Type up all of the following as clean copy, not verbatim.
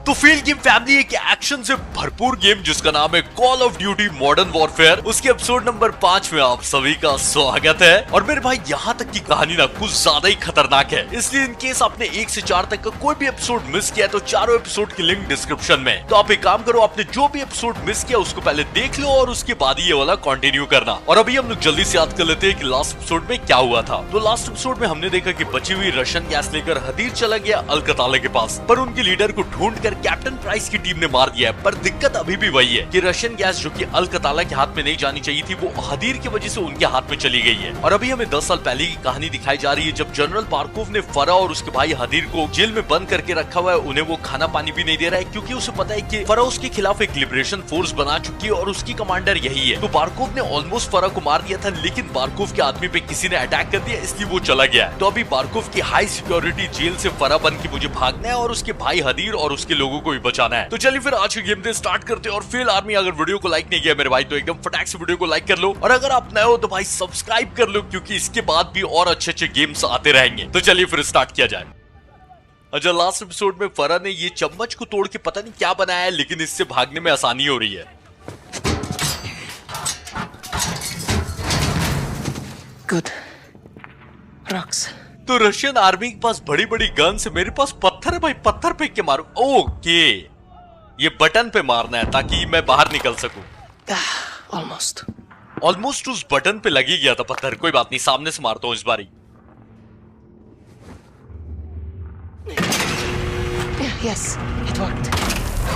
तो field game family एक action से भरपूर गेम जिसका नाम है call of duty modern warfare, उसके एपिसोड नंबर 5 में आप सभी का स्वागत है। और मेरे भाई यहाँ तक की कहानी ना कुछ ज्यादा ही खतरनाक है, इसलिए इन केस आपने 1 से 4 तक का कोई भी एपिसोड मिस किया है तो चारों एपिसोड की लिंक डिस्क्रिप्शन में। तो आप एक काम करो, आपने जो भी एपिसोड मिस किया उसको पहले देख लो और उसके बाद ये वाला कंटिन्यू करना। और अभी हम लोग जल्दी से याद कर लेते हैं कि लास्ट एपिसोड में क्या हुआ था। तो लास्ट एपिसोड में हमने देखा कि बची हुई रशियन गैस लेकर हदीर चला गया अल-कताला के पास, पर उनके लीडर को ढूंढकर कैप्टन प्राइस की टीम ने मार दिया है। पर दिक्कत अभी भी वही है कि रशियन गैस जो कि अल-कताला के हाथ में नहीं जानी चाहिए थी वो हदीर की वजह से उनके हाथ में चली गई है। और अभी हमें 10 साल पहले की कहानी दिखाई जा रही है जब जनरल बारकोव ने फरा और उसके भाई हदीर को जेल में बंद करके रखा हुआ है। उन्हें वो खाना पानी भी नहीं दे रहा है क्योंकि उसे पता है कि फरा उसके खिलाफ एक लिबरेशन फोर्स बना चुकी है और उसकी कमांडर यही है। तो बारकोव ने ऑलमोस्ट फरा को मार दिया था, लेकिन बारकोव के आदमी पे किसी ने अटैक कर दिया, इसलिए वो चला गया। तो अभी बारकोव की हाई सिक्योरिटी जेल से फरा बन के मुझे भागना है और उसके भाई हदीर और उसके लोगों को भी बचाना है। तो चलिए फिर आज की गेम डे स्टार्ट करते हैं। और फेल आर्मी अगर वीडियो को लाइक नहीं किया मेरे भाई तो एकदम फटाक से वीडियो को लाइक कर लो, और अगर आप नए हो तो भाई सब्सक्राइब कर लो क्योंकि इसके बाद भी और अच्छे अच्छे गेम्स आते रहेंगे। तो चलिए फिर स्टार्ट किया जाए। अच्छा, लास्ट एपिसोड में फरा ने ये चम्मच को तोड़ के पता नहीं क्या बनाया है, लेकिन इससे भागने में आसानी हो रही है। Good. Rocks. तो रशियन आर्मी के पास बड़ी बड़ी गन से, मेरे पास पत्थर है भाई, पत्थर फेंक के मारो। ओके, ये बटन पे मारना है ताकि मैं बाहर निकल सकूं। ऑलमोस्ट उस बटन पे लग ही गया था पत्थर। कोई बात नहीं, सामने से मारता हूं इस बारी। Yes, it worked.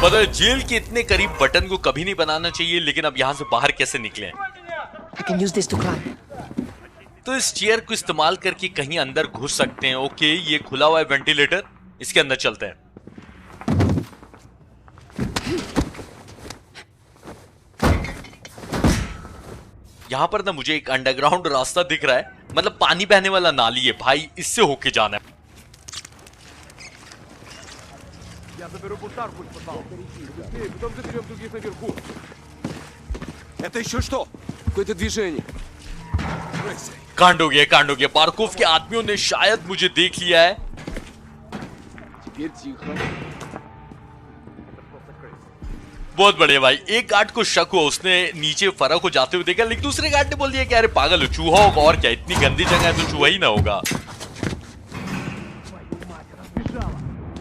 पता है जेल के इतने करीब बटन को कभी नहीं बनाना चाहिए, लेकिन अब यहाँ से बाहर कैसे निकले? I can use this to climb. तो इस चेयर को इस्तेमाल करके कहीं अंदर घुस सकते हैं। ओके, ये खुला हुआ है वेंटिलेटर, इसके अंदर चलते हैं। यहाँ पर ना मुझे एक अंडरग्राउंड रास्ता दिख रहा है, मतलब पानी बहने वाला नाली है भाई, इससे होके जाना है। Это еще что? Какое-то движение. कांड हो गया, कांड हो गया। बारकोव के आदमियों ने शायद मुझे देख लिया है। Теперь тихо. बहुत बढ़िया भाई। एक गार्ड को शक हुआ, उसने नीचे फरा को जाते हुए देखा, लेकिन दूसरे गार्ड ने बोल दिया कि अरे पागल हो, चूहा होगा और क्या, इतनी गंदी जगह है तो चूहा ही ना होगा।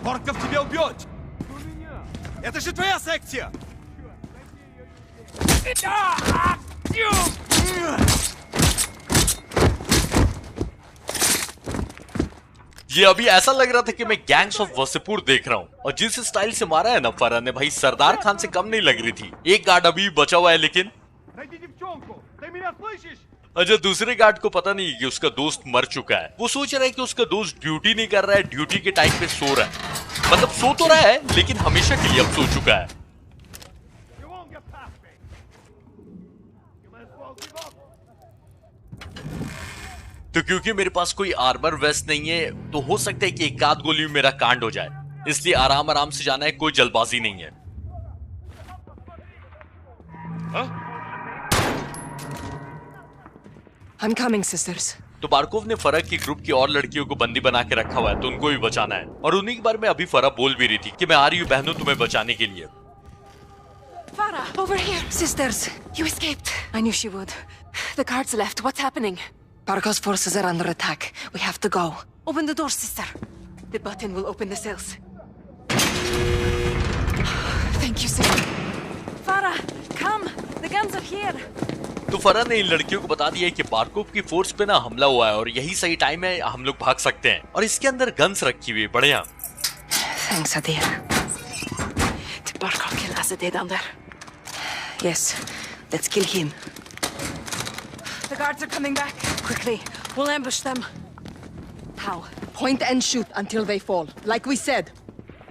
Борков тебя убьет! Это же твоя секция! ये अभी ऐसा लग रहा था कि मैं गैंग्स ऑफ वसेपुर देख रहा हूँ। और जिस स्टाइल से मारा है ना फरा ने भाई, सरदार खान से कम नहीं लग रही थी। एक गार्ड अभी बचा हुआ है लेकिन। अच्छा, दूसरे गार्ड को पता नहीं कि उसका दोस्त मर चुका है। वो सोच रहा है कि उसका दोस्त ड्यूटी नहीं कर रहा है, ड्यूटी के टाइम पे सो रहा है। मतलब सो तो रहा है लेकिन हमेशा के लिए अब सो चुका है। तो क्योंकि मेरे पास कोई आर्मर वेस्ट नहीं है तो हो सकता है कि एक आध गोली में मेरा कांड हो जाए, इसलिए आराम आराम से जाना है, कोई जल्दबाजी नहीं है। I'm coming, sisters. तो बारकोव ने फरा की ग्रुप की और लड़कियों को बंदी बना के रखा हुआ है, तो उनको भी बचाना है। और उन्हीं के बारे में अभी फरा बोल भी रही थी कि मैं आ रही हूँ बहनों तुम्हें बचाने के लिए। Farah, over here. Sisters, you escaped. I knew she would. The guards left. What's happening? Barkov's forces are under attack. We have to go. Open the door, sister. The button will open the cells. Thank you, sister. Farah, come. The guns are here. तो फरा ने इन लड़कियों को बता दिया कि बारकोव की force पे ना हमला हुआ है और यही सही टाइम है, हम लोग भाग सकते हैं। और इसके अंदर गन्स रखी हुई है। बढ़िया। Thanks, Adir. Did Barkov kill Asadeh down there? Yes. Let's kill him. The guards are coming back. Quickly. We'll ambush them. How? Point and shoot until they fall. Like we said.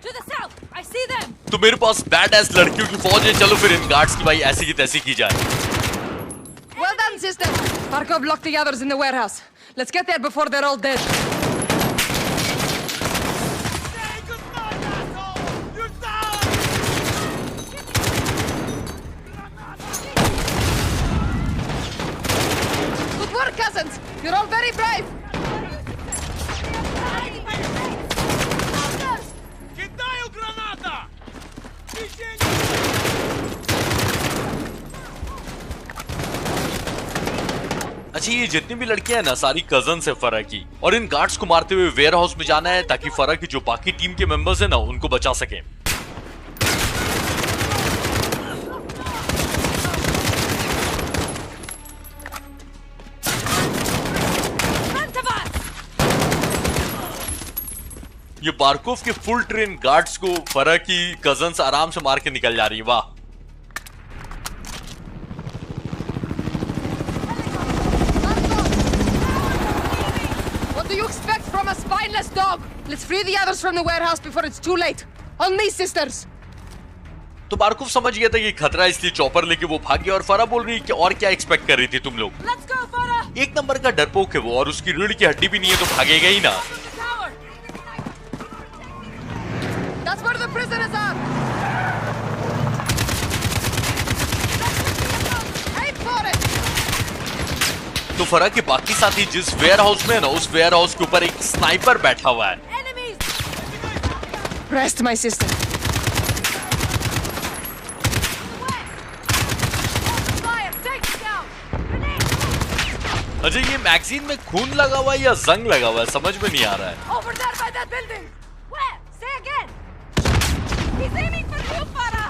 To the south. I see them. तो मेरे पास bad S लड़कियों की फौज है। चलो फिर इन guards की भाई ऐसी की तैसी की जाए। Well done, sister. Barkov locked the others in the warehouse. Let's get there before they're all dead. Good work, cousins. You're all very brave. Кидаю граната! अच्छा, ये जितनी भी लड़कियां हैं ना, सारी कजन से फरा की, और इन गार्ड्स को मारते हुए वेयर हाउस में जाना है ताकि फरा की जो बाकी टीम के मेंबर्स हैं ना, उनको बचा सके। ये बारकोव के फुल ट्रेन गार्ड्स को फरा की कजन्स आराम से मार के निकल जा रही है। वाह। What do you expect from a spineless dog? Let's free the others from the warehouse before it's too late. On me, sisters. तो बारकोव समझ गया था कि खतरा, इसलिए चॉपर लेके वो भाग गया, और फरा बोल रही है कि और क्या एक्सपेक्ट कर रही थी तुम लोग। Let's go, Farah! एक नंबर का डरपोक है वो, और उसकी रीढ़ की हड्डी भी नहीं है तो भागेगा ही ना। That's where the prisoners are. Aim for it. तो फरा के बाकी साथी जिस वेयर हाउस में है ना, उस वेयर हाउस के ऊपर एक स्नाइपर बैठा हुआ है। Rest, my sister. अजय, ये मैगजीन में खून लगा हुआ है या जंग लगा हुआ है, समझ में नहीं आ रहा है। Over there by that building! Where? Say again! He's aiming for you, Farah!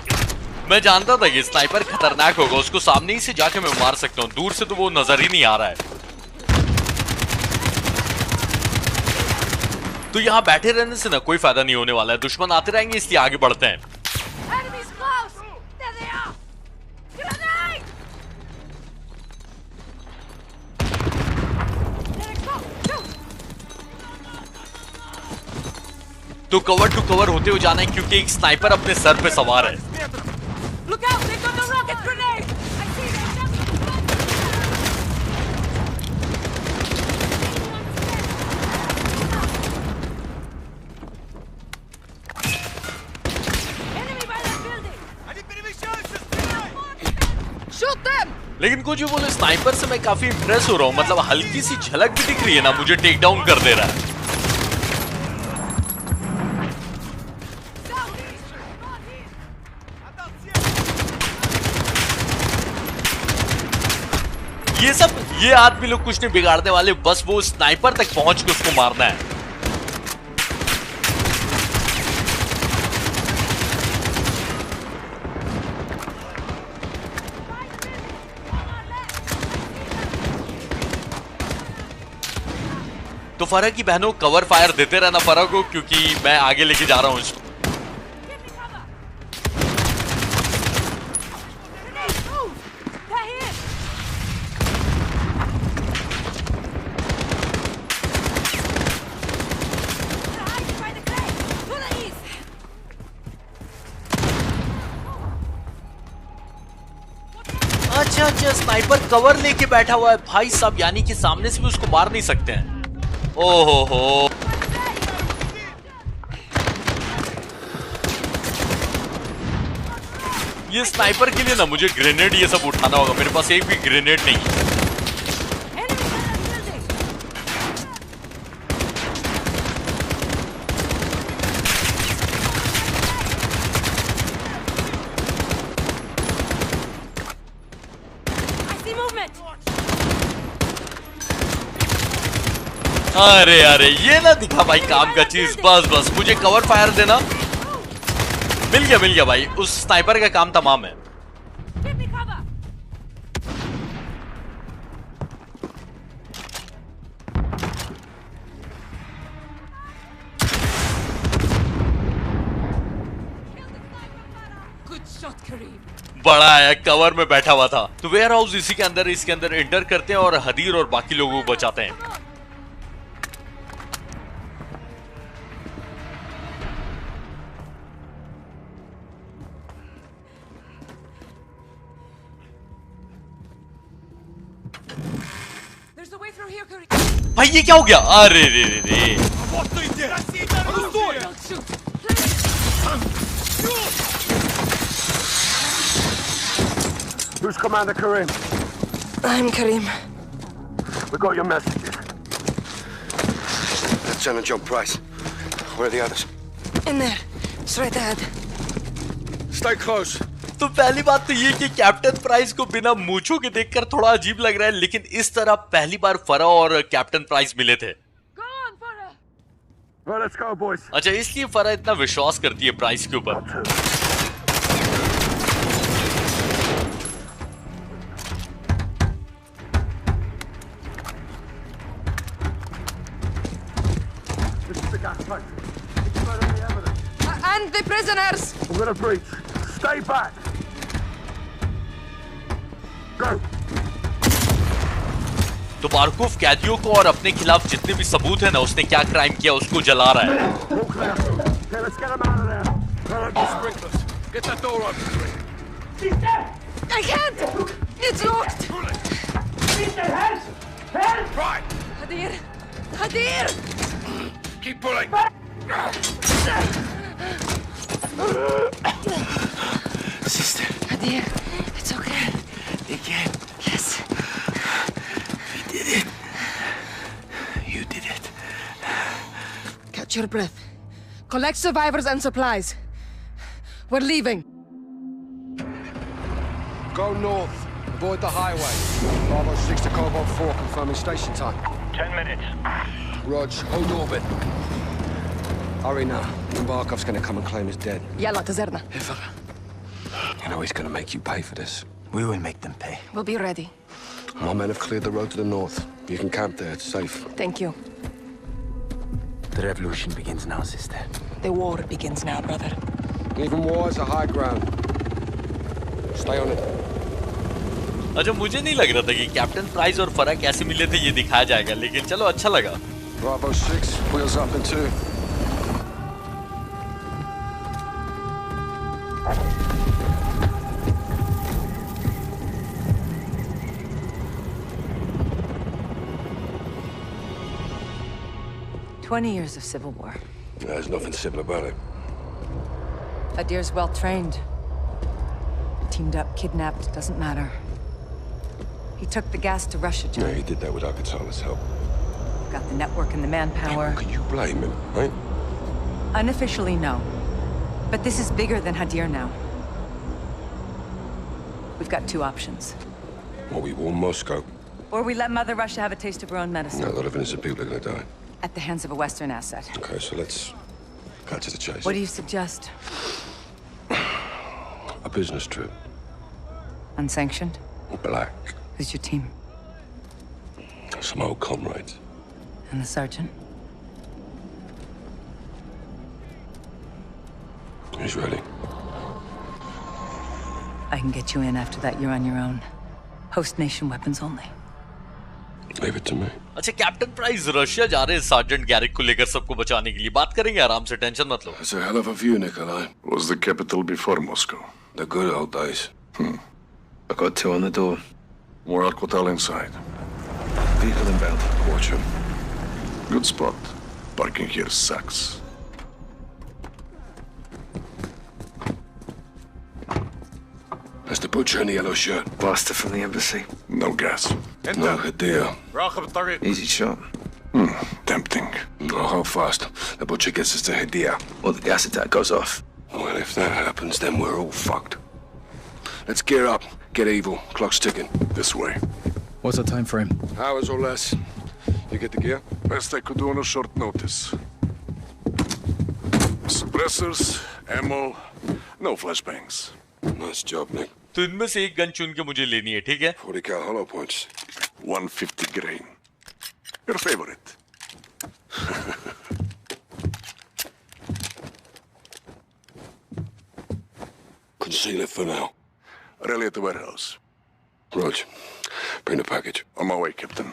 मैं जानता था कि स्नाइपर खतरनाक होगा, उसको सामने ही से जाके मैं मार सकता हूँ, दूर से तो वो नजर ही नहीं आ रहा है। तो यहाँ बैठे रहने से ना कोई फायदा नहीं होने वाला है, दुश्मन आते रहेंगे, इसलिए आगे बढ़ते हैं। Enemies close! There they are! Grenade! There it goes! Shoot! तो कवर टू कवर होते हुए जाना है, क्योंकि एक स्नाइपर अपने सर पे सवार है। Look out! They've got the rocket grenade! I see them! Enemy by that building! Shoot them. लेकिन कुछ भी बोले, स्नाइपर से मैं काफी इंप्रेस हो रहा हूँ, मतलब हल्की सी झलक भी दिख रही है ना, मुझे टेक डाउन कर दे रहा है। ये आदमी लोग कुछ नहीं बिगाड़ने वाले, बस वो स्नाइपर तक पहुंच के उसको मारना है। तो फरा की बहनों, कवर फायर देते रहना फरा को, क्योंकि मैं आगे लेके जा रहा हूं इसको। अच्छा, स्नाइपर कवर लेके बैठा हुआ है भाई साहब, यानी कि सामने से भी उसको मार नहीं सकते हैं। ओहो हो, ये स्नाइपर के लिए ना मुझे ग्रेनेड ये सब उठाना होगा, मेरे पास एक भी ग्रेनेड नहीं है। अरे अरे, ये ना दिखा भाई काम का चीज, बस मुझे कवर फायर देना। मिल गया भाई, उस स्नाइपर का काम तमाम है। बड़ा है, कवर में बैठा हुआ था। तो वेयर हाउस इसी के अंदर, इसके अंदर एंटर करते हैं और हदीर और बाकी लोगों को बचाते हैं। भाई ये क्या हो गया? अरे रे रे रे, Who's Commander Karim? I'm Karim. We got your messages. Lieutenant John Price. Where are the others? In there. Straight ahead. Stay close. तो पहली बात तो ये कि कैप्टन प्राइस को बिना मूंछों के देखकर थोड़ा अजीब लग रहा है, लेकिन इस तरह पहली बार फरा और कैप्टन प्राइस मिले थे। Go on, Farah! Right, let's go, boys. अच्छा, इसलिए फरा इतना विश्वास करती है प्राइस के ऊपर। This is the gas pipe. Explode any evidence. And the prisoners! I'm gonna breach. Stay back. Go. तो बारकोव कैदियों को और अपने खिलाफ जितने भी सबूत है ना, उसने क्या क्राइम किया उसको जला रहा है। All clear. Okay, let's get him out of there. Turn on the sprinklers. Get that door open. I can't! It's locked! Right. Hadir! Hadir! Keep pulling. Sister, Hadir, it's okay. again, Yes. we did it. You did it. Catch your breath. Collect survivors and supplies. We're leaving. Go north. Avoid the highway. Bravo 6 to Cobalt 4, confirming station time. 10 minutes. Rog, hold orbit. Hurry now. Barkov's gonna come and claim he's dead. Yalla, Tazerna. You know he's gonna make you pay for this. We will make them pay. We'll be ready. My men have cleared the road to the north. You can camp there, it's safe. Thank you. The revolution begins now, sister. The war begins now, brother. Even war is a high ground. Stay on it. अच्छा, मुझे नहीं लग रहा था कि captain price और फरा कैसे मिले थे ये दिखाया जाएगा, लेकिन चलो अच्छा लगा। Bravo 6, wheels up in 2. "20 years of civil war. There's nothing civil about it. Hadir's well trained. Teamed up, kidnapped, doesn't matter. He took the gas to Russia, No, John. he did that without Katala's help. Got the network and the manpower. How can you blame him, right? Unofficially, no. But this is bigger than Hadir now. We've got two options. Or we warn Moscow. Or we let Mother Russia have a taste of her own medicine. No, a lot of innocent people are gonna die. At the hands of a Western asset. Okay, so let's cut to the chase. What do you suggest? A business trip. Unsanctioned? Black. Who's your team? Some old comrades. And the sergeant? He's ready. I can get you in. After that, you're on your own. Host nation weapons only. Leave it to me. अच्छा, captain price Russia जा रहे हैं sergeant गैरिक को लेकर सबको बचाने के लिए। बात करेंगे आराम से, टेंशन मत लो। That's a hell of a view, Nikolai. Was the capital before Moscow? The good old days. I got 2 on the door. More Al-Qatal inside. Vehicle inbound. Watch him. Good spot. Parking here sucks. That's the butcher in the yellow shirt. Blaster from the embassy. No gas. No, Hadir. Easy shot. Tempting. No, how fast? The butcher gets us to Hadir. Or the gas attack goes off. Well, if that happens, then we're all fucked. Let's gear up. Get evil. Clock's ticking. This way. What's the time frame? Hours or less. You get the gear? Best I could do on a short notice. Suppressors, ammo, no flashbangs. Nice job, Nick. तो इनमें से एक gun चुन के मुझे लेनी है, ठीक है? 40 cal hollow points. 150 grain. Your favorite. Conceal it for now. Rally at the warehouse. Rog, bring the package. On my way, Captain.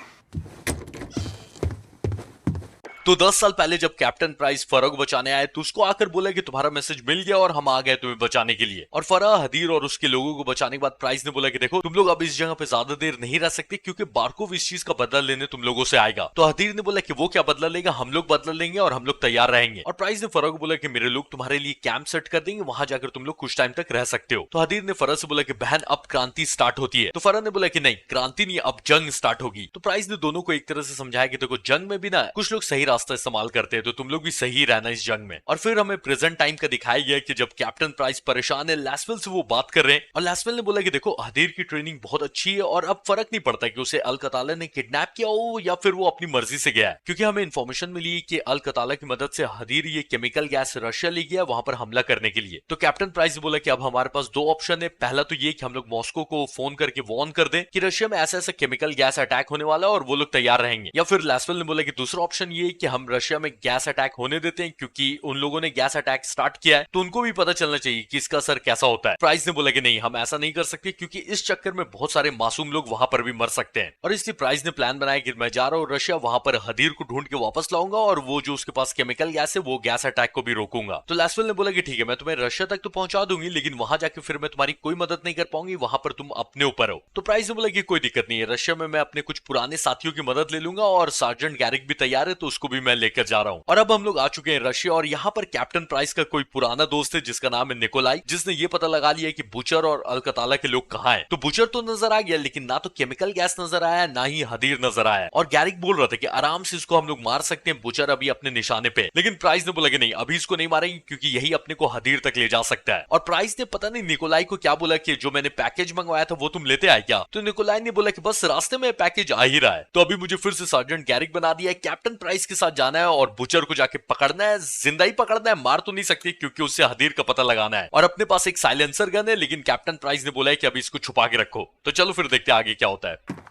तो 10 साल पहले जब कैप्टन प्राइस फरा को बचाने आए तो उसको आकर बोला कि तुम्हारा मैसेज मिल गया और हम आ गए तुम्हें बचाने के लिए। और फरा, हदीर और उसके लोगों को बचाने के बाद प्राइस ने बोला कि देखो, तुम लोग अब इस जगह पे ज्यादा देर नहीं रह सकते क्योंकि बारकोव इस चीज का बदला लेने तुम लोगों से आएगा। तो हदीर ने बोला कि वो क्या बदला लेगा, हम लोग बदला लेंगे और हम लोग तैयार रहेंगे। और प्राइस ने फरा को बोला कि मेरे लोग तुम्हारे लिए कैंप सेट कर देंगे, वहां जाकर तुम लोग कुछ टाइम तक रह सकते हो। तो हदीर ने फरा से बोला कि बहन, अब क्रांति स्टार्ट होती है। तो फरा ने बोला कि नहीं, क्रांति नहीं, अब जंग स्टार्ट होगी। तो प्राइस ने दोनों को एक तरह से समझाया कि देखो, जंग में भी ना कुछ लोग सही रास्ता इस्तेमाल करते हैं तो तुम लोग भी सही रहना इस जंग में। और फिर हमें प्रेजेंट टाइम का दिखाया गया कि जब कैप्टन प्राइस परेशान है, लैसवेल से वो बात कर रहे हैं और लैसवेल ने बोला कि देखो हदीर की ट्रेनिंग बहुत अच्छी है और अब फर्क नहीं पड़ता कि उसे अल कताला ने किडनैप किया हो या फिर वो अपनी मर्जी से गया है, क्योंकि हमें इन्फॉर्मेशन मिली कि अल कताला की मदद से हदीर ये केमिकल गैस रशिया ले गया वहां पर हमला करने के लिए। तो कैप्टन प्राइस ने बोला कि अब हमारे पास दो ऑप्शन है। पहला तो ये कि हम लोग मॉस्को को फोन करके वार्न कर दें कि रशिया में ऐसा ऐसा केमिकल गैस अटैक होने वाला है और वो लोग तैयार रहेंगे, या फिर लैसवेल ने बोला कि दूसरा ऑप्शन ये कि हम रशिया में गैस अटैक होने देते हैं क्योंकि उन लोगों ने गैस अटैक स्टार्ट किया है तो उनको भी पता चलना चाहिए कि इसका असर कैसा होता है। प्राइस ने बोला कि नहीं, हम ऐसा नहीं कर सकते क्योंकि इस चक्कर में बहुत सारे मासूम लोग वहां पर भी मर सकते हैं। और इसलिए प्राइस ने प्लान बनाया कि मैं जा रहा हूँ रशिया, वहां पर हदीर को ढूंढ के वापस लाऊंगा और वो जो उसके पास केमिकल गैस है वो गैस अटैक को भी रोकूंगा। तो लैसवेल ने बोला कि ठीक है, मैं तुम्हें रशिया तक तो पहुंचा दूंगी लेकिन वहां जाके फिर मैं तुम्हारी कोई मदद नहीं कर पाऊंगी, वहां पर तुम अपने ऊपर हो। तो प्राइस ने बोला कि कोई दिक्कत नहीं है, रशिया में मैं अपने कुछ पुराने साथियों की मदद ले लूंगा और सार्जेंट गैरिक भी तैयार है तो उसको भी मैं लेकर जा रहा हूँ। और अब हम लोग आ चुके हैं रशिया और यहाँ पर कैप्टन प्राइस का कोई पुराना दोस्त है जिसका नाम है निकोलाई, जिसने ये पता लगा लिया कि बुचर और अल कताला के लोग कहाँ हैं। तो बुचर तो नजर आ गया लेकिन ना तो केमिकल गैस नजर आया ना ही हदीर नजर आया और गैरिक बोल रहा था कि आराम से इसको हम लोग मार सकते हैं, बुचर अभी अपने निशाने पे। लेकिन प्राइस ने बोला कि नहीं, अभी इसको नहीं मारेंगे क्योंकि यही अपने को हदीर तक ले जा सकता है। और प्राइस ने पता नहीं निकोलाई को क्या बोला कि जो मैंने पैकेज मंगवाया था वो तुम लेते आए क्या। तो निकोलाई ने बोला कि बस रास्ते में पैकेज आ ही रहा है। तो अभी मुझे फिर से सार्जेंट गैरिक बना दिया है, कैप्टन प्राइस के साथ जाना है और बुचर को जाके पकड़ना है, जिंदा ही पकड़ना है, मार तो नहीं सकती क्योंकि उससे हदीर का पता लगाना है। और अपने पास एक साइलेंसर गन है लेकिन कैप्टन प्राइस ने बोला है कि अभी इसको छुपा के रखो। तो चलो फिर देखते हैं आगे क्या होता है।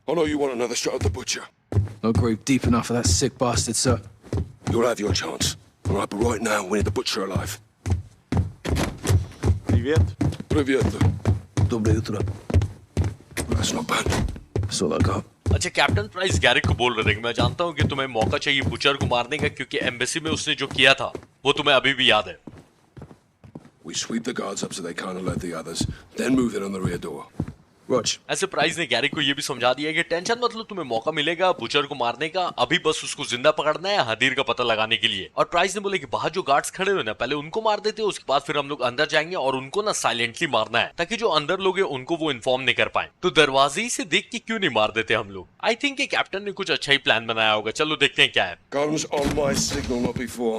I know you want another shot at the butcher. Not grave deep enough for that sick bastard, sir. You'll have your chance. All right, but right now we need the butcher alive. Привет. Привет. Доброе утро. That's not bad. That's all I got. अच्छा, captain price गैरिक को बोल रहे थे कि मैं जानता हूँ कि तुम्हें मौका चाहिए बुचर को मारने का क्योंकि एम्बेसी में उसने जो किया था वो तुम्हें अभी भी याद है। We sweep the guards up so they can't alert the others, then move in on the rear door. Rog. ऐसे प्राइस ने गैरिक को ये भी समझा दिया कि टेंशन मत लो, तुम्हें मौका मिलेगा बुचर को मारने का, अभी बस उसको जिंदा पकड़ना है हदीर का पता लगाने के लिए। और प्राइस ने बोले कि बाहर जो गार्ड्स खड़े हुए ना पहले उनको मार देते, उसके बाद फिर हम लोग अंदर जाएंगे और उनको ना साइलेंटली मारना है ताकि जो अंदर लोग हैं उनको वो इन्फॉर्म नहीं कर पाए। तो दरवाजे से देख के क्यों नहीं मार देते हम लोग। आई थिंक कि कैप्टन ने कुछ अच्छा ही प्लान बनाया होगा, चलो देखते हैं क्या है। Guns on my signal, not before.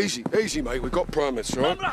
Easy, easy, mate. We've got permits, right?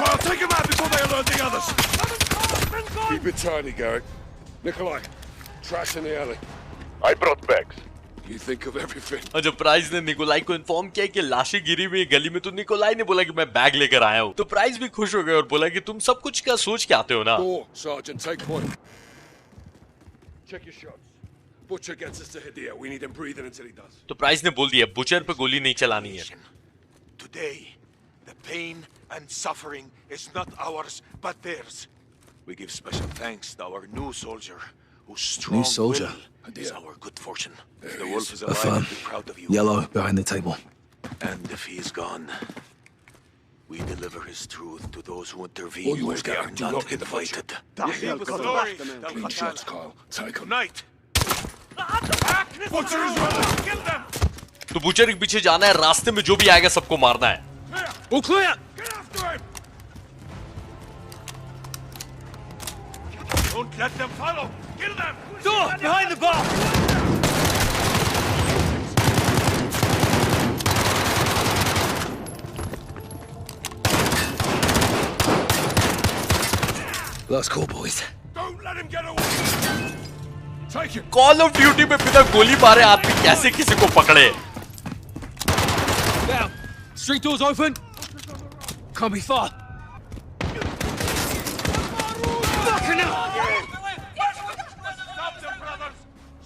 Carl, take him out before they alert the others. Keep it tidy, Garrick. Nikolai, trash in the alley. I brought bags. You think of everything. और जब price ने Nikolai को inform किया कि लाशें गिरी हुई गली में तो निकोलाई ने बोला कि मैं बैग लेकर आया हूँ। तो प्राइस भी खुश हो गए और बोला कि तुम सब कुछ क्या सोच के आते हो ना। Four, Sergeant, take point. Check your shots. Butcher gets us to Hadir. We need him breathing until he does. तो प्राइस ने बोल दिया बुचर पे गोली नहीं चलानी है। Today, the pain and suffering is not ours, but theirs. We give special thanks to our new soldier, whose strong soldier? will is our good fortune. There If the he wolf is. is alive, Affirm. we're proud of you. Yellow behind the table. And if he is gone, we deliver his truth to those who intervene All yours, where they are Garrick. Do not not hit the butcher. invited. Clean shots, Kyle. Take him. Night. Butcher is running. Kill them. तो butcher के पीछे जाना है, रास्ते में जो भी आएगा सबको मारना है। All clear! Get after him. Don't let them follow. Kill them. Door behind the bar. Last call, boys. Don't let him get away. Take him. Call of duty में बिना गोली मारे आदमी कैसे किसी को पकड़े। Now, street doors open. Can't be far. Fucking hell. Stop them, brothers.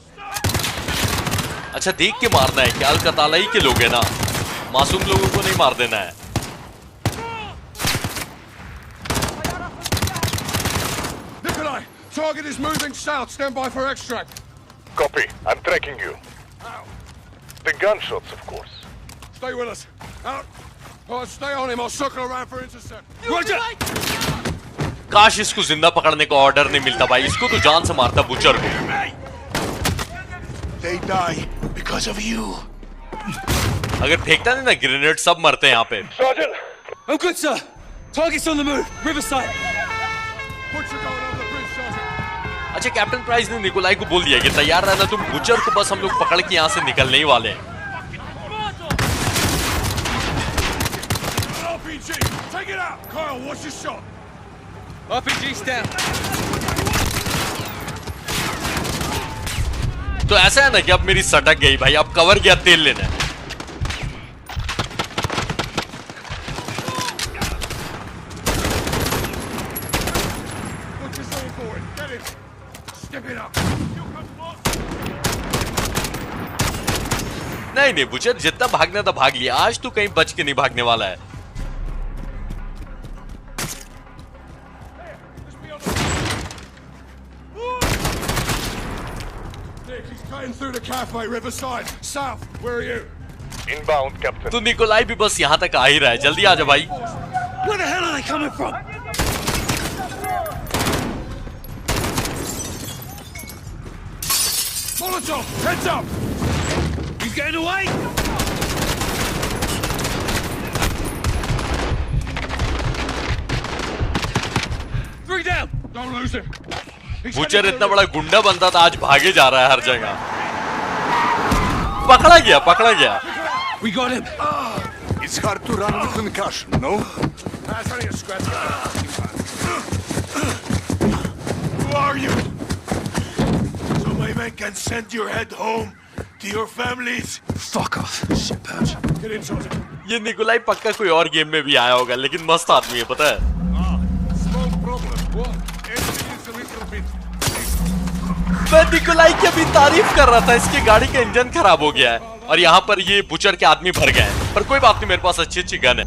Stop. अच्छा देख के मारना है, क्या अल कताला ही के लोग हैं ना, मासूम लोगों को नहीं मार देना है। Nikolai, target is moving south. Stand by for extract. Copy. I'm tracking you. The gunshots, of course. Stay with us. Out. Oh, stay on him. I'll circle around for intercept. Roger! काश इसको जिंदा पकड़ने का order नहीं मिलता भाई, इसको तो जान से मारता बुचर को। They die because of you. अगर फेंकता नहीं ना ग्रेनेड सब मरते हैं यहाँ पे। Sergeant. I'm good, sir. Target's on the move. Riverside. Butcher going over the bridge, Sergeant. अच्छा, कैप्टन प्राइस ने निकोलाई को बोल दिया कि तैयार रहना तुम, बुचर को बस हम लोग पकड़ के यहाँ से निकलने ही वाले हैं। RPG, take it out. Kyle, what's your shot? RPG's down. तो ऐसा है ना कि अब मेरी सटक गई भाई, अब कवर गया तेल लेने। नहीं नहीं बुचर, जितना भागना था भाग लिया, आज तू कहीं बच के नहीं भागने वाला है। Through the cafe, Riverside. South, where are you? Inbound, Captain. तो निकोलाई भी बस यहाँ तक आ ही रहा है, जल्दी आ जा भाई। Where the hell are they coming from? Molotov, heads up! You getting away? Three down. Don't lose him. Butcher इतना बड़ा गुंडा बनता था, आज भागे जा रहा है हर जगह। पकड़ा गया, पकड़ा गया। We got him. It's hard to run with concussion, no? That's only a scratch. Who are you? So my men can send your head home to your families. Fuck off, shitpouch. Get in, Sergeant. ये Nikolai पक्का कोई और game में भी आया होगा, लेकिन मस्त आदमी है, पता है। Small problem. What? Everything is a little bit. मैं निकोलाई की अभी तारीफ कर रहा था, इसकी गाड़ी का इंजन खराब हो गया है और यहाँ पर ये बुचर के आदमी भर गए हैं, पर कोई बात नहीं, मेरे पास अच्छी अच्छी गन है।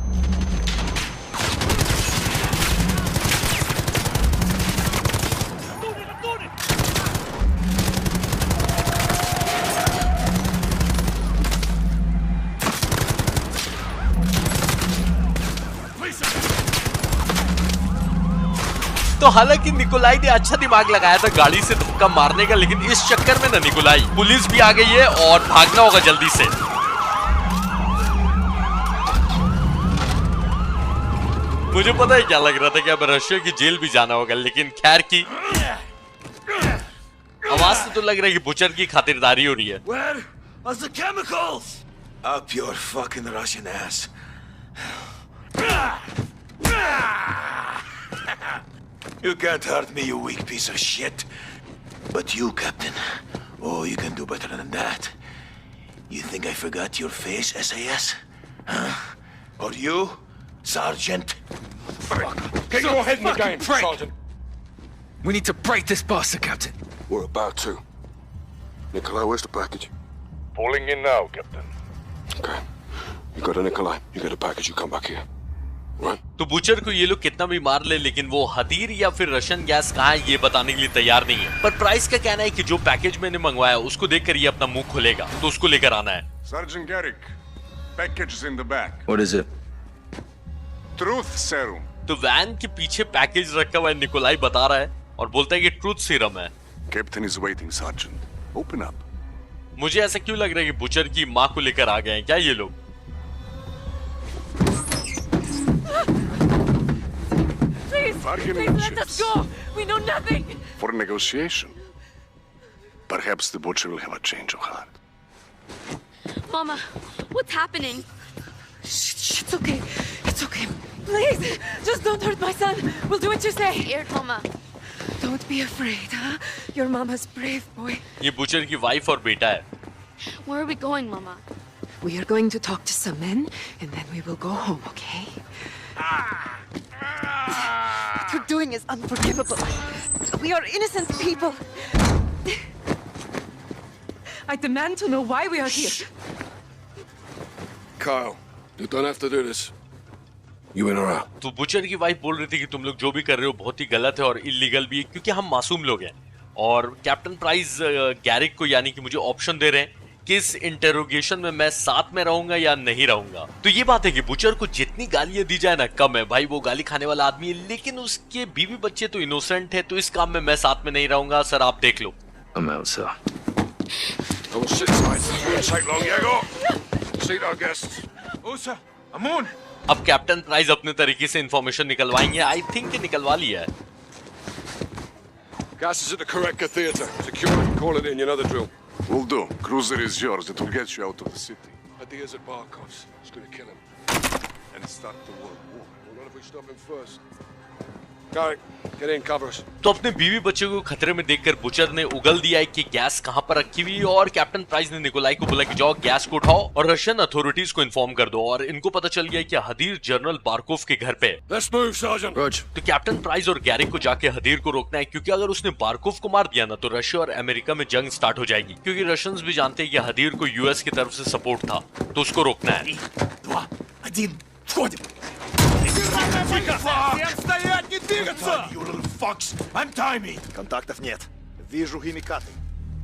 तो हालांकि निकोलाई ने अच्छा दिमाग लगाया था गाड़ी से धक्का मारने का, लेकिन इस चक्कर में ना निकोलाई, पुलिस भी आ गई है और भागना होगा जल्दी से। मुझे पता है क्या लग रहा था कि अब रशिया की जेल भी जाना होगा, लेकिन खैर की आवाज से तो लग रहा है कि बुचर की खातिरदारी हो रही है। Where are the chemicals? Up your fucking Russian ass. You can't hurt me, you weak piece of shit. But you, Captain, oh, you can do better than that. You think I forgot your face, SAS? Huh? Or you, Sergeant? Get your head in the game, prick. Sergeant. We need to break this bastard, Captain. We're about to. Nikolai, where's the package? Pulling in now, Captain. Okay. You go to Nikolai. You get a package. You come back here. Right. तो butcher को ये लोग कितना भी मार ले, लेकिन वो हदीर या फिर रशियन गैस कहाँ है ये बताने के लिए तैयार नहीं है। पर प्राइस का कहना है कि जो पैकेज मैंने मंगवाया उसको देखकर ये अपना मुंह खोलेगा, तो उसको लेकर आना है। Sergeant Garrick, package is in the back. What is it? Truth serum. तो वैन के पीछे पैकेज रखा हुआ है, निकोलाई बता रहा है और बोलता है कि ट्रूथ सीरम है। Captain is waiting, Sergeant. Open up. मुझे ऐसा क्यों लग रहा है कि बुचर की माँ को लेकर आ गए हैं क्या ये लोग? Please, let us go. We know nothing. For negotiation. Perhaps the butcher will have a change of heart. Mama, what's happening? Shh, it's okay. It's okay. Please, just don't hurt my son. We'll do what you say. Here, Mama. Don't be afraid, huh? Your mama's brave, boy. ये butcher की wife और बेटा है। Where are we going, Mama? We are going to talk to some men, and then we will go home, okay? What you're doing is unforgivable. We are innocent people. I demand to know why we are here. Kyle, you don't have to do this. You in or out? तो butcher की wife बोल रही थी कि तुम लोग जो भी कर रहे हो बहुत ही गलत है और इलीगल भी है, क्योंकि हम मासूम लोग हैं। और कैप्टन प्राइस गैरिक को यानी कि मुझे ऑप्शन दे रहे हैं कि इस इंटेरोगेशन में मैं साथ में रहूंगा या नहीं रहूंगा। तो ये बात है कि बुचर को जितनी गालियां दी जाए ना कम है, भाई वो गाली खाने वाला आदमी है, लेकिन उसके बीवी बच्चे तो इनोसेंट है, तो इस काम में मैं साथ में नहीं रहूंगा। सर आप देख लो। I'm out, sir. I will sit tight. This won't take long, Yago. Seat our guests. Usa, Amun. अब कैप्टन प्राइस अपने तरीके से इंफॉर्मेशन निकलवाएंगे। आई थिंक निकलवा लिया है। Gas is at the Koretka Theatre. Secure it and call it in, you know the drill. Will do. Cruiser is yours. It will get you out of the city. Idea's at Barkov's. It's gonna kill him. And start the world war. Well, not if we stop him first. Garrick, get in, cover us. तो अपने बीवी बच्चों को खतरे में देखकर butcher ने उगल दिया है कि गैस कहां पर रखी हुई है और कैप्टन प्राइस ने निकोलाई को बोला कि जाओ गैस को उठाओ और रशियन अथॉरिटीज को इन्फॉर्म कर दो और इनको पता चल गया कि हदीर जनरल बारकोव के घर पे। Let's move, Sergeant. Rog. तो कैप्टन प्राइस और गैरिक को जाके हदीर को रोकना है क्योंकि अगर उसने बारकोव को मार दिया ना तो रशिया और अमेरिका में जंग स्टार्ट हो जाएगी क्योंकि रशियंस भी जानते हैं कि हदीर को यूएस की तरफ से सपोर्ट था तो उसको रोकना है। 2, 1, входим! Всем стоять, не двигаться! You little fucks! Untie me! Контактов нет. Вижу химикаты.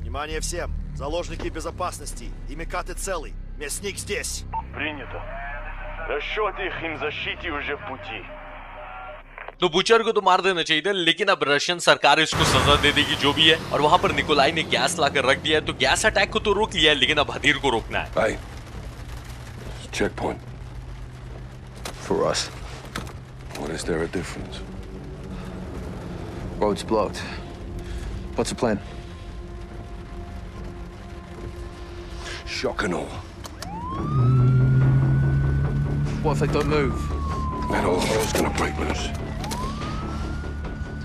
Внимание всем! Заложники безопасности. Химикаты целый. Мясник здесь. Принято. Расчет их им защите уже в пути. तो बुचर को तो मार देना चाहिए था लेकिन अब रशियन सरकार इसको सजा दे देगी जो भी है और वहां पर निकोलाई ने गैस लाकर रख दिया है तो गैस अटैक को तो रोक लिया है लेकिन अब हदीर को रोकना है। Hey, checkpoint. For us. What is there a difference? Road's blocked. What's the plan? Shock and all. What if they don't move? That old hell's gonna break loose.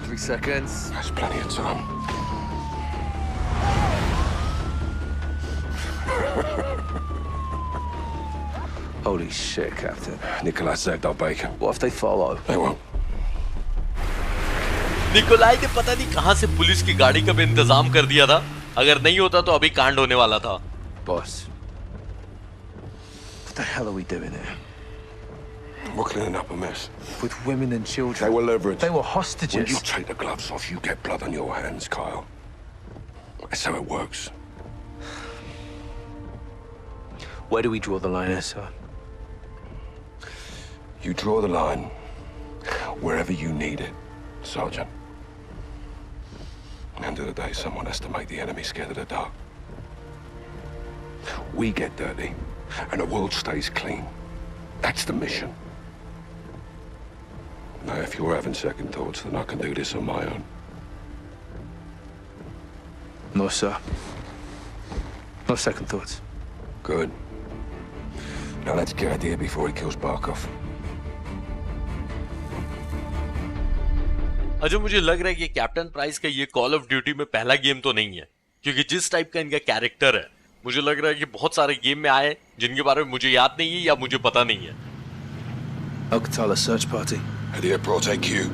3 seconds. That's plenty of time. Holy shit, Captain. Nikolai zagged our bacon. What if they follow? They won't. Nikolai ने पता नहीं कहां से police की गाड़ी का भी इंतजाम कर दिया था अगर नहीं होता तो अभी कांड होने वाला था। Boss. What the hell are we doing here? We're cleaning up a mess. With women and children. They were leverage. They were hostages. When you take the gloves off, you get blood on your hands, Kyle. That's how it works. Where do we draw the line, sir? You draw the line wherever you need it, Sergeant. End of the day, someone has to make the enemy scared of the dark. We get dirty, and the world stays clean. That's the mission. Now, if you're having second thoughts, then I can do this on my own. No, sir. No second thoughts. Good. Now let's get out of here before he kills Barkov. अच्छा मुझे लग रहा है कि captain price का ये call of duty में पहला गेम तो नहीं है क्योंकि जिस टाइप का इनका कैरेक्टर है मुझे लग रहा है कि बहुत सारे गेम में आए जिनके बारे में मुझे याद नहीं है या मुझे पता नहीं है। Al-Qatala search party. Hadir brought AQ.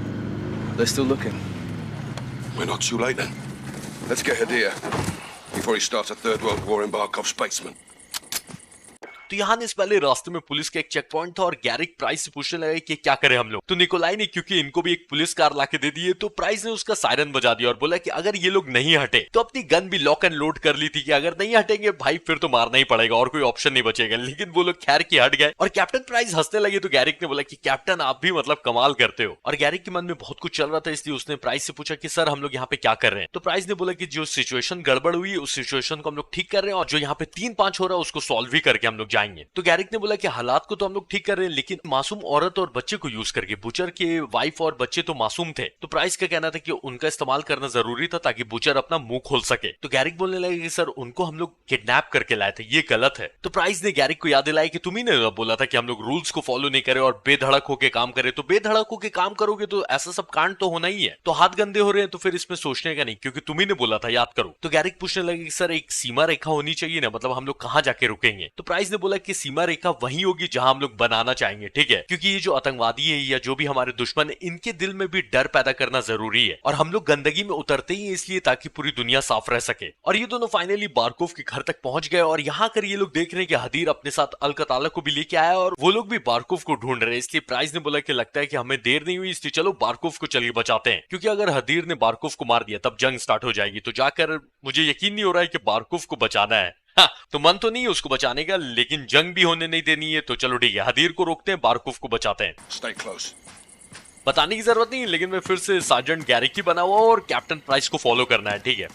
They're still looking. We're not too late then. Let's get Hadir before he starts a third world war in Barkov's basement. तो यहाँ इस पहले रास्ते में पुलिस का एक चेक पॉइंट था और गैरिक प्राइस से पूछने लगे कि क्या करें हम लोग। तो निकोलाई ने क्योंकि इनको भी एक पुलिस कार लाके दे दी है तो प्राइस ने उसका सायरन बजा दिया और बोला कि अगर ये लोग नहीं हटे तो अपनी गन भी लॉक एंड लोड कर ली थी कि अगर नहीं हटेंगे भाई फिर तो मारना ही पड़ेगा और कोई ऑप्शन नहीं बचेगा। लेकिन वो लोग खैर की हट गए और कैप्टन प्राइस हंसने लगे तो गैरिक ने बोला कि कैप्टन आप भी मतलब कमाल करते हो। और गैरिक के मन में बहुत कुछ चल रहा था इसलिए उसने प्राइस से पूछा कि सर हम लोग यहाँ पे क्या कर रहे हैं। तो प्राइस ने बोला कि जो सिचुएशन गड़बड़ हुई उस सिचुएशन को हम लोग ठीक कर रहे हैं और जो यहाँ पे 3-5 हो रहा है उसको सॉल्व भी करके हम लोग जाएंगे। तो गैरिक ने बोला कि हालात को तो हम लोग ठीक कर रहे हैं लेकिन मासूम औरत और बच्चे को यूज करके। बुचर के वाइफ और बच्चे तो मासूम थे तो प्राइस का कहना था कि उनका इस्तेमाल करना जरूरी था ताकि बुचर अपना मुंह खोल सके। तो गैरिक बोलने लगे कि सर उनको हम लोग किडनैप करके लाए थे ये गलत है। तो प्राइस ने गैरिक को याद दिलाया कि तुम ही ने बोला था कि हम लोग रूल्स को फॉलो नहीं करें और बेधड़क होके काम करें। तो बेधड़क होके काम करोगे तो ऐसा सब कांड तो होना ही है। तो हाथ गंदे हो रहे हैं तो फिर इसमें सोचने का नहीं क्योंकि तुम ही ने बोला था याद करो। तो गैरिक पूछने लगे कि सर एक सीमा रेखा होनी चाहिए ना मतलब हम लोग कहाँ जाके रुकेंगे। तो प्राइस ने बोला कि सीमा रेखा वही होगी जहां हम लोग बनाना चाहेंगे ठीक है क्योंकि ये जो आतंकवादी है या जो भी हमारे दुश्मन है इनके दिल में भी डर पैदा करना जरूरी है और हम लोग गंदगी में उतरते ही इसलिए ताकि पूरी दुनिया साफ रह सके। और ये दोनों फाइनली बारकोव के घर तक पहुंच गए और यहाँ कर ये लोग देख रहे हैं कि हदीर अपने साथ अल-कताला को भी लेके आया और वो लोग भी बारकोव को ढूंढ रहे हैं। इसलिए प्राइस ने बोला कि लगता है कि हमें देर नहीं हुई इसलिए चलो बारकोव को चलिए बचाते हैं क्योंकि अगर हदीर ने बारकोव को मार दिया तब जंग स्टार्ट हो जाएगी। तो जाकर मुझे यकीन नहीं हो रहा है कि बारकोव को बचाना है। हाँ, तो मन तो नहीं है उसको बचाने का लेकिन जंग भी होने नहीं देनी है। तो चलो ठीक है हदीर को रोकते हैं बारकोव को बचाते हैं। Stay close. बताने की जरूरत नहीं लेकिन मैं फिर से सार्जेंट गैरिक ही बना हुआ और कैप्टन प्राइस को फॉलो करना है ठीक है।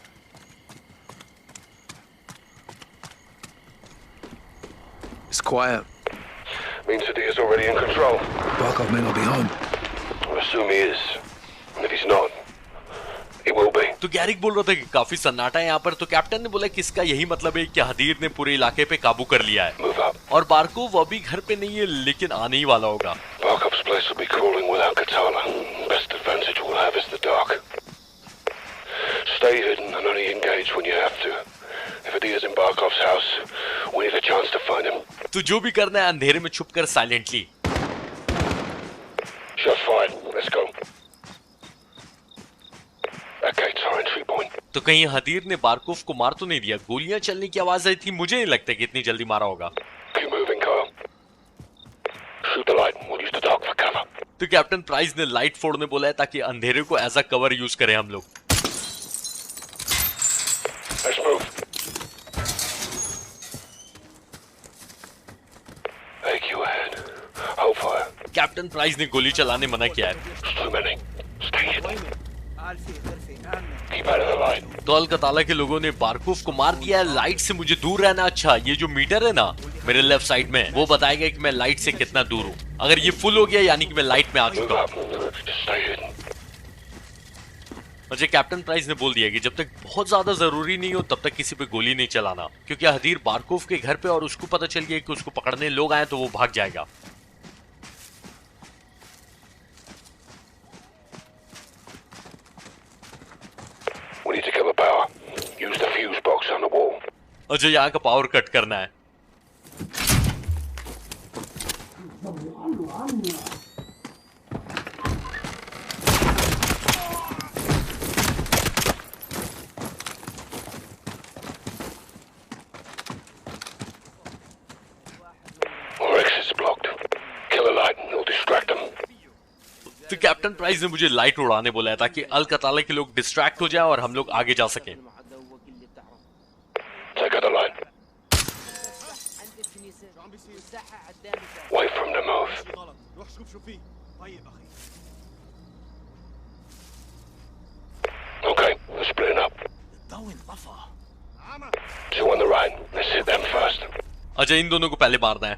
It's quiet. Means Hadir's already in control. Barkov may not be home. I assume he is. And if he's not, तो गैरिक बोल रहा था कि काफी सन्नाटा है यहाँ पर, तो कैप्टन ने बोला कि इसका यही मतलब है कि हदीर ने पूरे इलाके पे काबू कर लिया है और बारकोव अभी घर पे नहीं है लेकिन आने ही वाला होगा। Barkov's place will be crawling with Al-Qatala. Best advantage we'll have is the dark. Stay hidden and only engage when you have to. If Hadir's in Barkov's house, we need a chance to find him. तो जो भी करना है अंधेरे में छुपकर silently. Shot fired. Let's go. That gate's our entry point. तो कहीं हदीर ने बारकोव को मार तो नहीं दिया? गोलियां चलने की आवाज आई थी, मुझे नहीं लगता कि इतनी जल्दी मारा होगा। Keep moving, Kyle. Shoot the light. We'll use the dark for cover. तो कैप्टन प्राइस ने लाइट फोड़ने बोला है ताकि अंधेरे को एज अ कवर यूज करें हम लोग। Let's move. AQ ahead. Hold fire. Captain price ने गोली चलाने मना किया है। Too many. Stay hidden. Keep out of the light. तो अल-कताला के लोगों ने बारकोव को मार दिया है। लाइट से मुझे दूर रहना। अच्छा, ये जो मीटर है ना मेरे लेफ्ट साइड में, वो बताएगा कि मैं लाइट से कितना दूर हूँ। अगर ये फुल हो गया यानी कि मैं लाइट में आ चुका हूँ। मुझे कैप्टन प्राइस ने बोल दिया कि जब तक बहुत ज्यादा जरूरी नहीं हो तब तक किसी पे गोली नहीं चलाना, क्योंकि हदीर बारकोव के घर पे और उसको पता चल गया कि उसको पकड़ने लोग आए तो वो भाग जाएगा। We need to kill the power. Use the fuse box on the wall. अच्छा, यहाँ का पावर कट करना है। Our exit's blocked. Kill the light and it'll distract them. तो कैप्टन प्राइस ने मुझे लाइट उड़ाने बोला है ताकि अल-कताला के लोग डिस्ट्रैक्ट हो जाएं और हम लोग आगे जा सकें। Take out the light. Wait for him to move. Okay, we're splitting up. Two on the right. Let's hit them first. अच्छा, इन दोनों को पहले मारना है।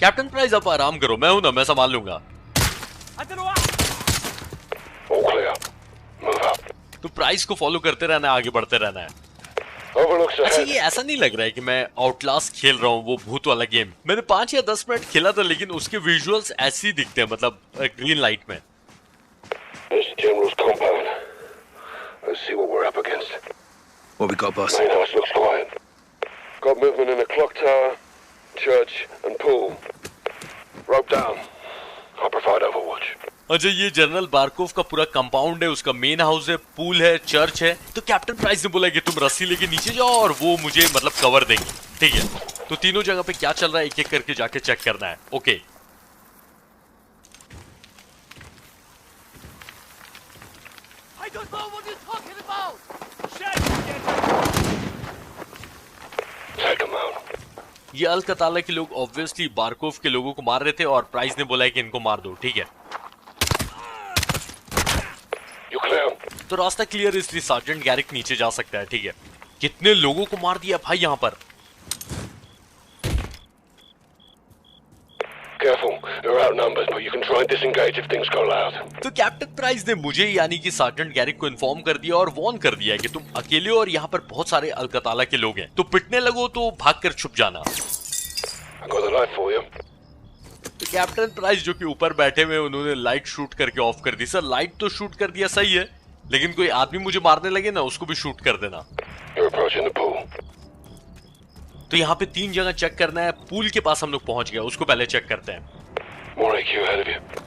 कैप्टन प्राइस आप आराम करो, मैं हूं ना, मैं संभाल लूंगा। All clear. Move up. तो प्राइस को फॉलो करते रहना है, आगे बढ़ते रहना है। Overlooks अच्छा, ahead. ये ऐसा नहीं लग रहा है कि मैं आउटलास्ट खेल रहा हूँ, वो भूत वाला गेम। मैंने 5 या 10 मिनट खेला था लेकिन उसके विजुअल्स ऐसे ही दिखते हैं, मतलब ग्रीन लाइट में। There's the general's compound. Let's see what we're up against. What we got, boss? Main house looks quiet. Got movement in the clock tower, church, and pool. Rope down. I'll provide overwatch. अच्छा, ये general बारकोव का पूरा compound है, उसका main house है, pool है, church है। तो कैप्टन प्राइस ने बोला कि तुम रस्सी लेके नीचे जाओ और वो मुझे मतलब कवर देंगे, ठीक है? तो तीनों जगह पे क्या चल रहा है एक एक करके जाके चेक करना है। Okay, I don't know what you're talking about! Take him out. ये अल-कताला के लोग ऑब्वियसली बारकोव के लोगों को मार रहे थे और प्राइस ने बोला है कि इनको मार दो, ठीक है? You clear? तो रास्ता क्लियर है, इसलिए सार्जेंट गैरिक नीचे जा सकता है, ठीक है? कितने लोगों को मार दिया भाई यहाँ पर। Careful. You're outnumbered, but you can try and disengage if things go loud. तो कैप्टन प्राइस ने मुझे यानी कि सार्जेंट गैरिक को इन्फॉर्म कर दिया और वॉर्न कर दिया है कि तुम अकेले और यहाँ पर बहुत सारे अल-कताला के लोग हैं, तो पिटने लगो तो भागकर छुप जाना। I got the light for you. तो कैप्टन प्राइस जो कि ऊपर बैठे हुए, उन्होंने लाइट शूट करके ऑफ कर दी। सर, लाइट तो शूट कर दिया, सही है, लेकिन कोई आदमी मुझे मारने लगे ना, उसको भी शूट कर देना। You're approaching the pool. तो यहाँ पे 3 जगह चेक करना है। पूल के पास हम लोग पहुंच गए, उसको पहले चेक करते हैं। More AQ ahead of you.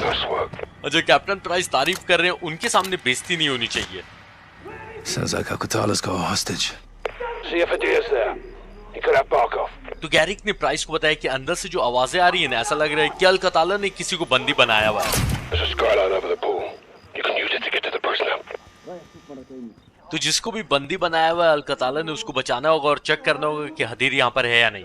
Nice work. अच्छा, कैप्टन प्राइस तारीफ कर रहे हैं, उनके सामने बेइज्जती नहीं होनी चाहिए। Sounds like Al-Qatala's got a hostage. See if Hadir's there. He could have Barkov. तो गैरिक ने प्राइस को बताया कि अंदर से जो आवाजें आ रही है ना, ऐसा लग रहा है कि अल-कताला ने किसी को बंदी बनाया हुआ है। There's a skylight over the pool. You can use it to get to the prisoner. तो जिसको भी बंदी बनाया हुआ है अल-कताला ने, उसको बचाना होगा और चेक करना होगा कि हदीर यहाँ पर है या नहीं।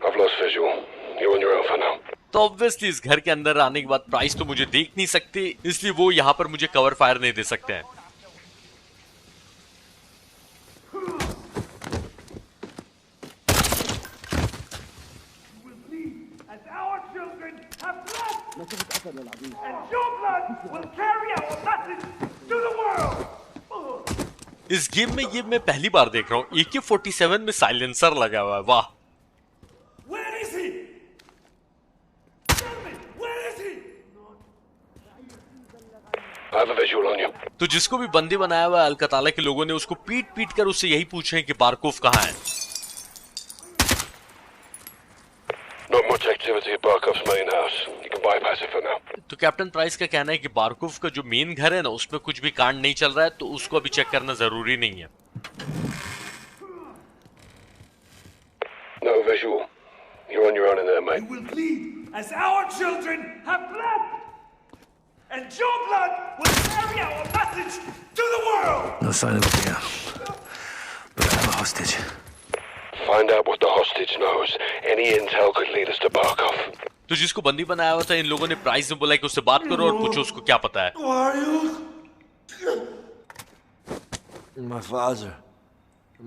I've lost visual. You're on your own for now. तो ऑब्वियसली इस घर के अंदर आने के बाद प्राइस तो मुझे देख नहीं सकते, इसलिए वो यहाँ पर मुझे कवर फायर नहीं दे सकते हैं। इस गेम में ये मैं पहली बार देख रहा हूँ, AK-47 में साइलेंसर लगा हुआ है। वाह। तो जिसको भी बंदी बनाया हुआ है अल-कताला के लोगों ने, उसको पीट पीट कर उससे यही पूछे कि बारकोफ कहाँ है। Not much activity at Barkov's main house. You can bypass it for now. तो कैप्टन प्राइस का कहना है कि बारकोफ का जो मेन घर है ना, उसमें कुछ भी कांड नहीं चल रहा है, तो उसको अभी चेक करना जरूरी नहीं है। No visual. You're on your own in there, mate. You will bleed as our children have bled. And your blood will carry our message to the world! No sign of Leah. But I have a hostage. Find out what the hostage knows. Any intel could lead us to Barkov. तो जिसको बंदी बनाया हुआ था, इन लोगों ने price ने बोला कि उससे बात करो और पूछो उसको क्या पता है। Who are you? My father.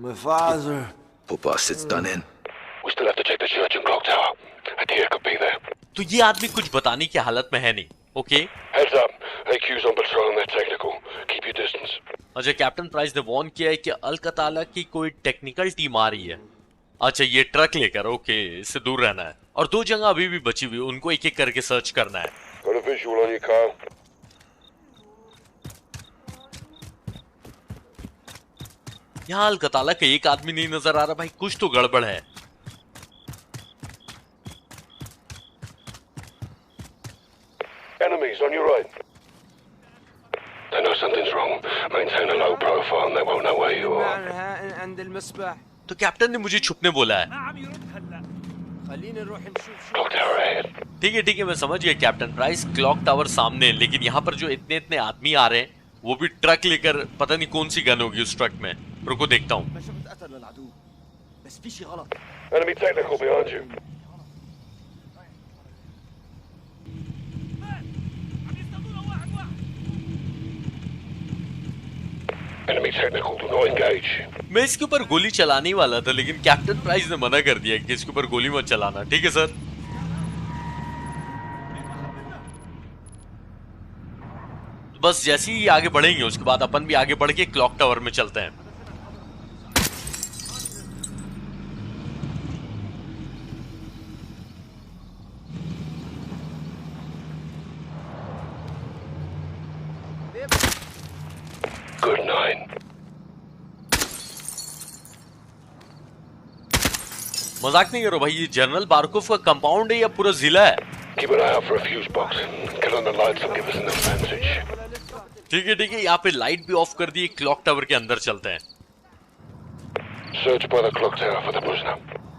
My father. Poor bastard's done in. We still have to check the church and clock tower. Atia could be there. तो ये आदमी कुछ बताने की हालत में है नहीं। Okay. Heads up. AQ's on patrol and they're technical. Keep your distance. अच्छा, कैप्टन प्राइस ने वार्न किया है कि अल-कताला की कोई टेक्निकल टीम आ रही है। अच्छा, ये ट्रक लेकर, ओके, इससे दूर रहना है। और 2 जगह अभी भी बची हुई, उनको एक एक करके सर्च करना है। Got a visual on you, Kyle? यहाँ अल-कताला का एक आदमी नहीं नजर आ रहा भाई, कुछ तो गड़बड़ है। Enemies on your right. They know something's wrong. Maintain a low profile and they won't know where you are. तो कैप्टन ने मुझे छुपने बोला है। Clock tower ahead. ठीक है, मैं समझ गया कैप्टन प्राइस। क्लॉक टावर सामने है, लेकिन यहाँ पर जो इतने आदमी आ रहे हैं, वो भी ट्रक लेकर, पता नहीं कौन सी गन होगी उस ट्रक में। रुको देखता हूँ। Enemy technical behind you. Enemy technical, do not engage. मैं इसके ऊपर गोली चलाने वाला था, लेकिन कैप्टन प्राइस ने मना कर दिया कि इसके ऊपर गोली मत चलाना। ठीक है सर। बस जैसे ही आगे बढ़ेंगे, उसके बाद अपन भी आगे बढ़ के क्लॉक टावर में चलते हैं। Good night. मजाक नहीं करो भाई, ये जनरल बारकोफ का कंपाउंड है या पूरा जिला है? Keep an eye out for a fuse box. Get on the lights and give us an advantage. ठीक है, यहाँ पे लाइट भी ऑफ कर दी। क्लॉक टावर के अंदर चलते हैं। Search by the clock tower for the prisoner.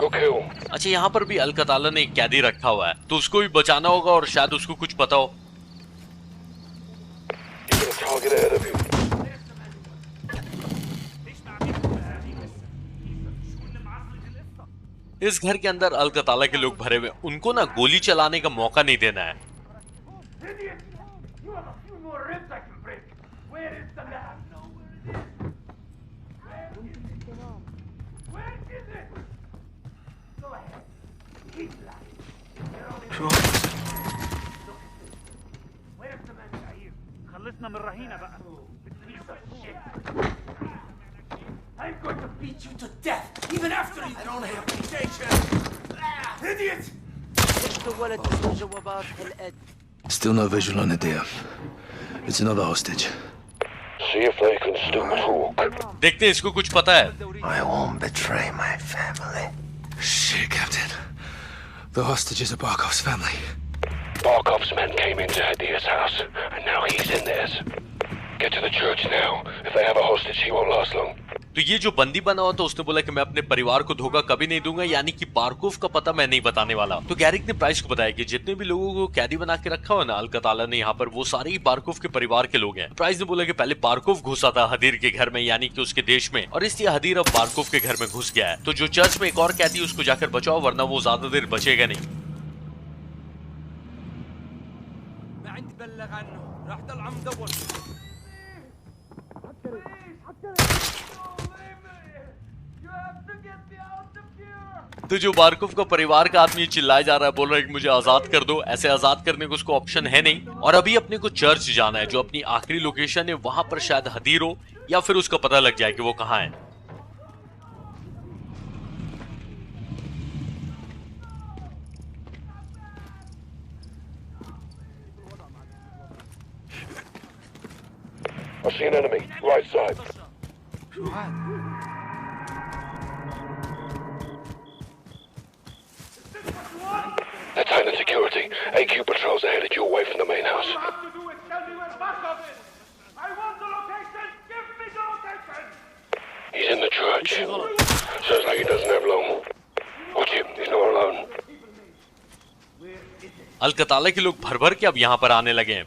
Go kill. अच्छा, यहाँ पर भी अल-कताला ने एक कैदी रखा हुआ है, तो उसको भी बचाना होगा और शायद उसको कुछ पता हो। He's got a target ahead of you. इस घर के अंदर अल-कताला के लोग भरे हुए, उनको ना गोली चलाने का मौका नहीं देना है। I'm going to beat you to death, even after you. I don't have patience. Idiot! Still no visual on Adia. It's another hostage. See if they can still talk. देखते हैं इसको कुछ पता है। I won't betray my family. Shit, Captain. The hostages are Barkov's family. Barkov's men came into Hadia's house, and now he's in theirs. Get to the church now. If they have a hostage, he won't last long. तो ये जो बंदी बना हुआ था उसने बोला कि मैं अपने परिवार को धोखा कभी नहीं दूंगा, यानी कि बारकोव का पता मैं नहीं बताने वाला। तो गैरिक ने प्राइस को बताया कि जितने भी लोगों को कैदी बना के रखा हुआ ना अल-कताला ने यहाँ पर, वो सारे ही बारकोव के परिवार के लोग हैं। प्राइस ने बोला कि पहले बारकोव घुसा था हदीर के घर में, यानी कि उसके देश में, और इसलिए हदीर अब बारकोव के घर में घुस गया है। तो जो चर्च में एक और कैदी उसको जाकर बचाओ, वरना वो ज्यादा देर बचेगा नहीं। तो जो बारकोव का परिवार का आदमी चिल्लाया जा रहा है, बोल रहा है कि मुझे आजाद कर दो। ऐसे आजाद करने को उसको ऑप्शन है नहीं, और अभी अपने को चर्च जाना है, जो अपनी आखिरी लोकेशन है। वहां पर शायद हदीर हो या फिर उसका पता लग जाए कि वो कहां है। I see an enemy, right side. Lieutenant Security, AQ patrols are headed your way from the main house. All you have to do is tell me where Barkov is. I want the location. Give me the location. He's in the church. Sounds like he doesn't have long. Watch him, he's not alone. अल-कताला के लोग भर भर के अब यहाँ पर आने लगे हैं।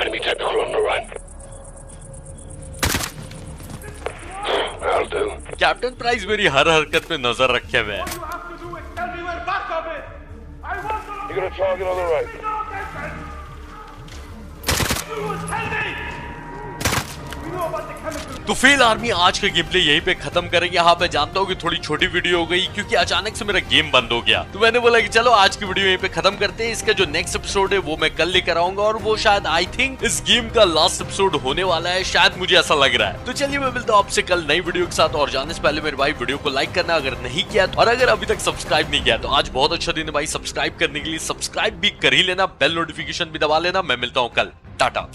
Enemy technical on the run. That'll do. Captain price मेरी हर हरकत में नजर रखे हुए हैं। All you have to do is tell me where Barkov is. I want the You got a target on the right. location. You tell me. We know about the chemical. तो fail army आज का game play यहीं पे खत्म करेंगे। यहाँ पे जानता हूँ कि थोड़ी छोटी वीडियो हो गई क्योंकि अचानक से मेरा गेम बंद हो गया, तो मैंने बोला कि चलो आज की वीडियो यहीं पे खत्म करते हैं। इसका जो नेक्स्ट एपिसोड है वो मैं कल लेकर आऊंगा, और वो शायद आई थिंक इस गेम का लास्ट एपिसोड होने वाला है, शायद मुझे ऐसा लग रहा है। तो चलिए मैं मिलता हूँ आपसे कल नई वीडियो के साथ, और जाने से पहले मेरे भाई वीडियो को लाइक करना अगर नहीं किया, और अगर अभी तक सब्सक्राइब नहीं किया तो आज बहुत अच्छा दिन है भाई सब्सक्राइब करने के लिए। सब्सक्राइब भी कर ही लेना, बेल नोटिफिकेशन भी दबा लेना। मैं मिलता हूँ कल, टाटा।